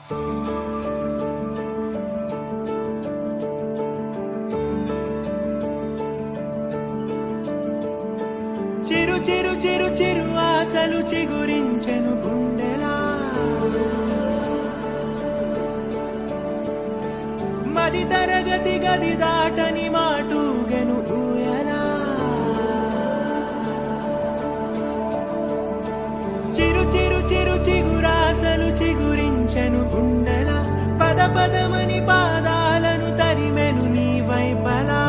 చిరు చిరు చిరు చిరు ఆశలు చిగురించెను గుండెలా, మది తరగతి గది దాటని మాటూగెను ఊయలా. చిరు చిరు చిరు చిగురాశలు చిగురించెను గుండెలా, పద పదమని పాదాలను తరిమెను నీ వైపలా.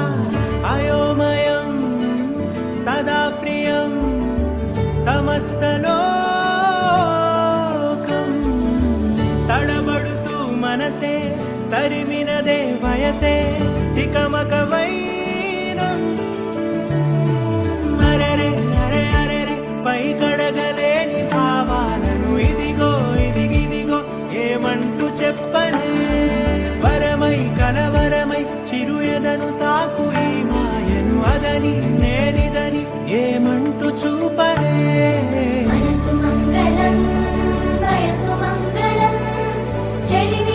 అయోమయం సదా ప్రియం సమస్తలోకం, తడబడుతూ మనసే తరిమినదే వయసే తికమక వైనం. అరెరే అరే అరెరే పై కడగలేని భావాలను ఇదిగో ఇదిగిదిగో ఏమంటూ చెప్పనే. వరమై కలవరమై చిరు ఎదను తాకు ఈ మాయను, అదని నేనిదని ఏమంటూ చూపనే. మనసు మంగళం వయసు మంగళం చెలిమి